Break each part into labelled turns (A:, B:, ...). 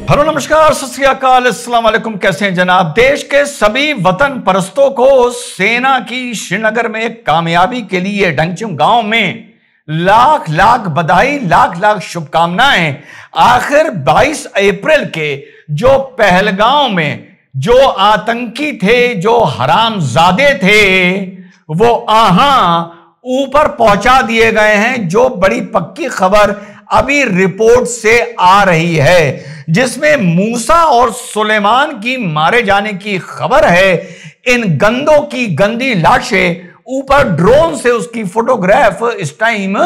A: Hello नमस्कार सत श्री अकाल अस्सलाम वालेकुम। कैसे हैं जनाब। देश के सभी वतन परस्तों को सेना की श्रीनगर में कामयाबी के लिए डंगचुम गांव में लाख लाख बधाई, लाख लाख शुभकामनाएं। आखिर 22 अप्रैल के जो पहलगांव में जो आतंकी थे, जो हरामजादे थे, वो ऊपर पहुंचा दिए गए हैं। जो बड़ी पक्की खबर अभी रिपोर्ट से आ रही है, जिसमें मूसा और सुलेमान की मारे जाने की खबर है। इन गंदों की गंदी लाशें ऊपर ड्रोन से उसकी फोटोग्राफ इस टाइम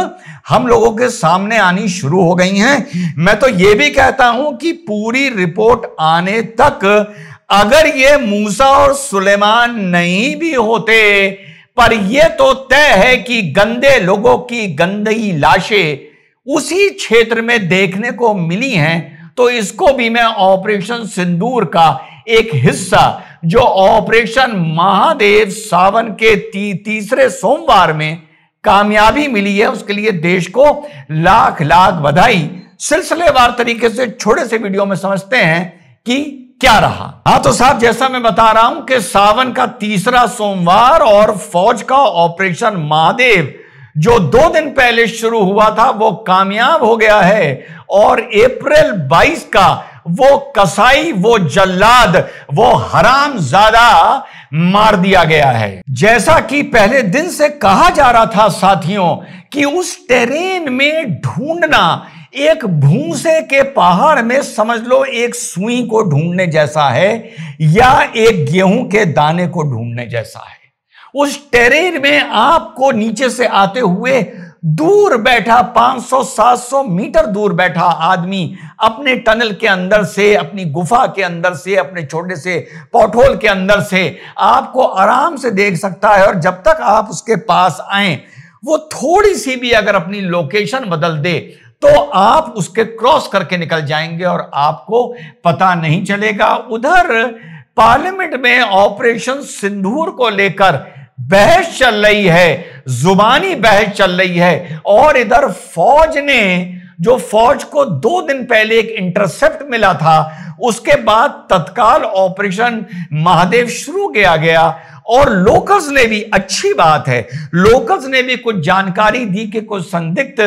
A: हम लोगों के सामने आनी शुरू हो गई हैं। मैं तो यह भी कहता हूं कि पूरी रिपोर्ट आने तक अगर ये मूसा और सुलेमान नहीं भी होते, पर यह तो तय है कि गंदे लोगों की गंदी लाशें उसी क्षेत्र में देखने को मिली हैं। तो इसको भी मैं ऑपरेशन सिंदूर का एक हिस्सा, जो ऑपरेशन महादेव सावन के तीसरे सोमवार में कामयाबी मिली है, उसके लिए देश को लाख लाख बधाई। सिलसिलेवार तरीके से छोटे से वीडियो में समझते हैं कि क्या रहा। तो साहब, जैसा मैं बता रहा हूं कि सावन का तीसरा सोमवार और फौज का ऑपरेशन महादेव जो 2 दिन पहले शुरू हुआ था वो कामयाब हो गया है। और अप्रैल 22 का वो कसाई, वो जल्लाद, वो हरामजादा मार दिया गया है। जैसा कि पहले दिन से कहा जा रहा था साथियों कि उस टेरेन में ढूंढना एक भूसे के पहाड़ में समझ लो एक सुई को ढूंढने जैसा है, या एक गेहूं के दाने को ढूंढने जैसा है। उस टेरेन में आपको नीचे से आते हुए दूर बैठा 500-700 मीटर दूर बैठा आदमी अपने टनल के अंदर से, अपनी गुफा के अंदर से, अपने छोटे से पॉटहोल के अंदर से आपको आराम से देख सकता है। और जब तक आप उसके पास आए, वो थोड़ी सी भी अगर अपनी लोकेशन बदल दे तो आप उसके क्रॉस करके निकल जाएंगे और आपको पता नहीं चलेगा। उधर पार्लियामेंट में ऑपरेशन सिंदूर को लेकर बहस चल रही है, जुबानी बहस चल रही है। और इधर फौज ने, जो फौज को 2 दिन पहले एक इंटरसेप्ट मिला था, उसके बाद तत्काल ऑपरेशन महादेव शुरू किया गया। और लोकल्स ने भी, अच्छी बात है, लोकल्स ने भी कुछ जानकारी दी कि कुछ संदिग्ध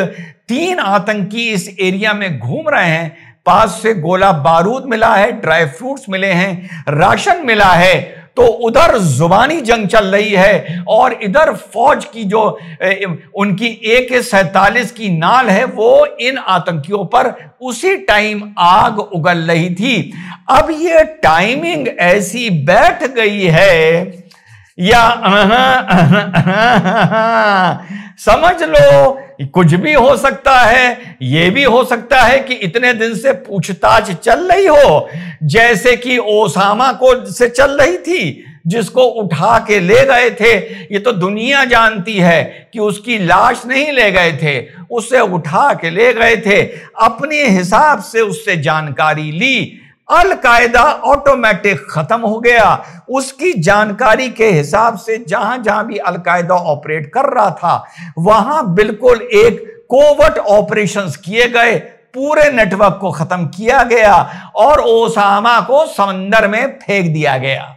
A: 3 आतंकी इस एरिया में घूम रहे हैं। पास से गोला बारूद मिला है, ड्राई फ्रूट्स मिले हैं, राशन मिला है। तो उधर जुबानी जंग चल रही है और इधर फौज की जो उनकी AK-47 की नाल है, वो इन आतंकियों पर उसी टाइम आग उगल रही थी। अब ये टाइमिंग ऐसी बैठ गई है, या समझ लो कुछ भी हो सकता है। यह भी हो सकता है कि इतने दिन से पूछताछ चल रही हो, जैसे कि ओसामा को से चल रही थी, जिसको उठा के ले गए थे। ये तो दुनिया जानती है कि उसकी लाश नहीं ले गए थे, उसे उठा के ले गए थे। अपने हिसाब से उससे जानकारी ली। अल कायदा ऑटोमेटिक खत्म हो गया। उसकी जानकारी के हिसाब से जहां जहां भी अल कायदा ऑपरेट कर रहा था, वहां बिल्कुल एक कोवर्ट ऑपरेशंस किए गए, पूरे नेटवर्क को खत्म किया गया और ओसामा को समंदर में फेंक दिया गया।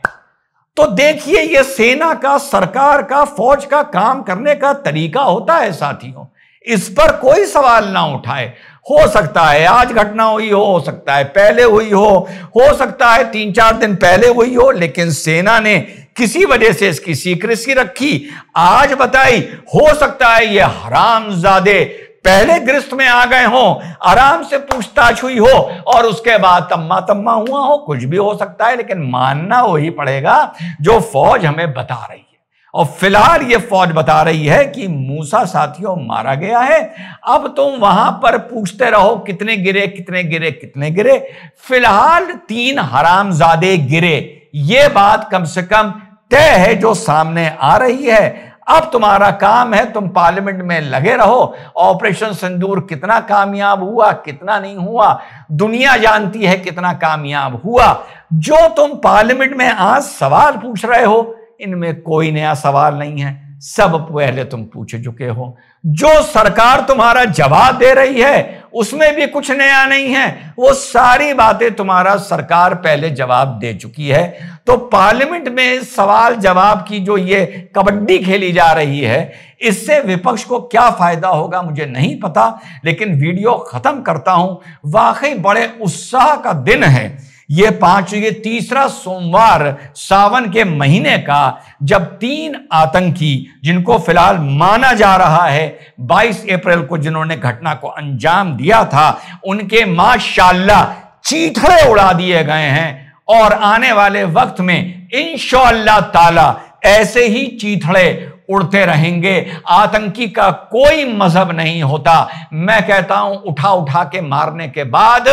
A: तो देखिए, यह सेना का, सरकार का, फौज का काम करने का तरीका होता है साथियों। इस पर कोई सवाल ना उठाए। हो सकता है आज घटना हुई हो सकता है पहले हुई हो सकता है 3-4 दिन पहले हुई हो, लेकिन सेना ने किसी वजह से इसकी सीक्रेसी रखी, आज बताई। हो सकता है ये हरामजादे पहले गिरफ्त में आ गए हों, आराम से पूछताछ हुई हो और उसके बाद तम्मा तम्मा हुआ हो, कुछ भी हो सकता है। लेकिन मानना वही पड़ेगा जो फौज हमें बता रही है। और फिलहाल ये फौज बता रही है कि मूसा साथियों मारा गया है। अब तुम वहां पर पूछते रहो कितने गिरे, कितने गिरे, कितने गिरे। फिलहाल 3 हरामजादे गिरे, ये बात कम से कम तय है जो सामने आ रही है। अब तुम्हारा काम है, तुम पार्लियामेंट में लगे रहो। ऑपरेशन सिंदूर कितना कामयाब हुआ, कितना नहीं हुआ, दुनिया जानती है कितना कामयाब हुआ। जो तुम पार्लियामेंट में आज सवाल पूछ रहे हो, इनमें कोई नया सवाल नहीं है, सब पहले तुम पूछ चुके हो। जो सरकार तुम्हारा जवाब दे रही है उसमें भी कुछ नया नहीं है। वो सारी बातें तुम्हारा सरकार पहले जवाब दे चुकी है। तो पार्लियामेंट में सवाल जवाब की जो ये कबड्डी खेली जा रही है, इससे विपक्ष को क्या फायदा होगा मुझे नहीं पता, लेकिन वीडियो खत्म करता हूं। वाकई बड़े उत्साह का दिन है ये तीसरा सोमवार सावन के महीने का, जब 3 आतंकी, जिनको फिलहाल माना जा रहा है 22 अप्रैल को जिन्होंने घटना को अंजाम दिया था, उनके माशाअल्लाह चीथड़े उड़ा दिए गए हैं। और आने वाले वक्त में इंशाअल्लाह ताला ऐसे ही चीथड़े उड़ते रहेंगे। आतंकी का कोई मजहब नहीं होता। मैं कहता हूं उठा उठा के मारने के बाद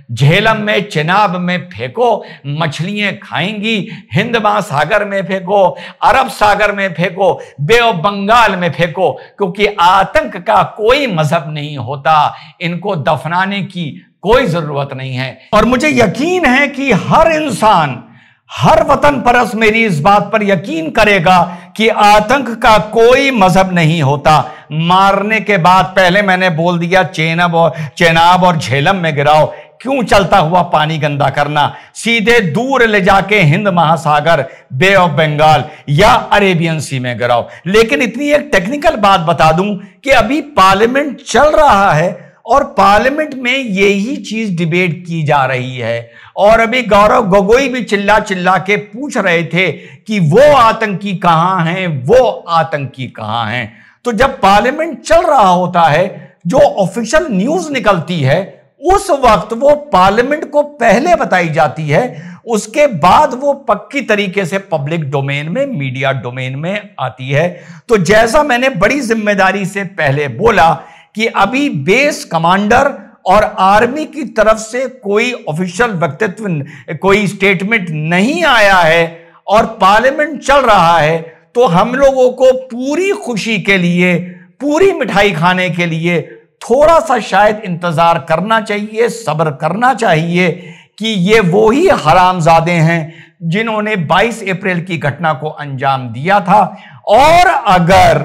A: झेलम में, चिनाब में फेंको, मछलियां खाएंगी। हिंद महासागर में फेंको, अरब सागर में फेंको, बे ऑफ बंगाल में फेंको, क्योंकि आतंक का कोई मजहब नहीं होता। इनको दफनाने की कोई जरूरत नहीं है। और मुझे यकीन है कि हर इंसान, हर वतन परस्त मेरी इस बात पर यकीन करेगा कि आतंक का कोई मजहब नहीं होता। मारने के बाद पहले मैंने बोल दिया चेनाब और झेलम में गिराओ, क्यों चलता हुआ पानी गंदा करना, सीधे दूर ले जाके हिंद महासागर, बे ऑफ बंगाल या अरेबियन सी में गिराओ। लेकिन इतनी एक टेक्निकल बात बता दूं कि अभी पार्लियामेंट चल रहा है और पार्लियामेंट में यही चीज डिबेट की जा रही है। और अभी गौरव गोगोई भी चिल्ला चिल्ला के पूछ रहे थे कि वो आतंकी कहां हैं, वो आतंकी कहां हैं। तो जब पार्लियामेंट चल रहा होता है, जो ऑफिशियल न्यूज निकलती है उस वक्त वो पार्लियामेंट को पहले बताई जाती है, उसके बाद वो पक्की तरीके से पब्लिक डोमेन में, मीडिया डोमेन में आती है। तो जैसा मैंने बड़ी जिम्मेदारी से पहले बोला कि अभी बेस कमांडर और आर्मी की तरफ से कोई ऑफिशियल वक्तव्य, कोई स्टेटमेंट नहीं आया है और पार्लियामेंट चल रहा है, तो हम लोगों को पूरी खुशी के लिए, पूरी मिठाई खाने के लिए थोड़ा सा शायद इंतजार करना चाहिए, सब्र करना चाहिए कि ये वो ही हरामजादे हैं जिन्होंने 22 अप्रैल की घटना को अंजाम दिया था। और अगर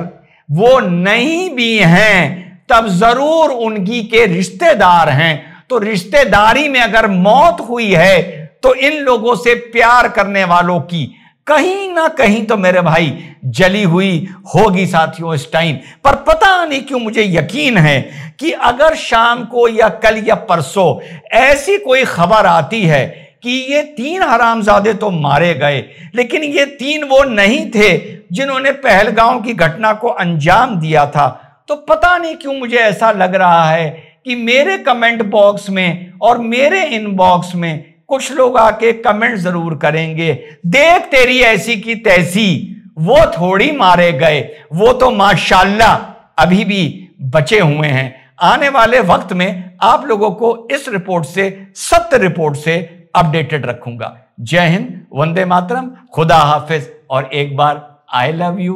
A: वो नहीं भी हैं तब जरूर उनकी के रिश्तेदार हैं। तो रिश्तेदारी में अगर मौत हुई है तो इन लोगों से प्यार करने वालों की कहीं ना कहीं तो मेरे भाई जली हुई होगी साथियों इस टाइम पर। पता नहीं क्यों मुझे यकीन है कि अगर शाम को या कल या परसों ऐसी कोई खबर आती है कि ये 3 हरामजादे तो मारे गए, लेकिन ये 3 वो नहीं थे जिन्होंने पहलगांव की घटना को अंजाम दिया था, तो पता नहीं क्यों मुझे ऐसा लग रहा है कि मेरे कमेंट बॉक्स में और मेरे इनबॉक्स में कुछ लोग आके कमेंट जरूर करेंगे, देख तेरी ऐसी की तैसी, वो थोड़ी मारे गए, वो तो माशाल्लाह अभी भी बचे हुए हैं। आने वाले वक्त में आप लोगों को इस रिपोर्ट से, सत्य रिपोर्ट से अपडेटेड रखूंगा। जय हिंद, वंदे मातरम, खुदा हाफिज और एक बार आई लव यू।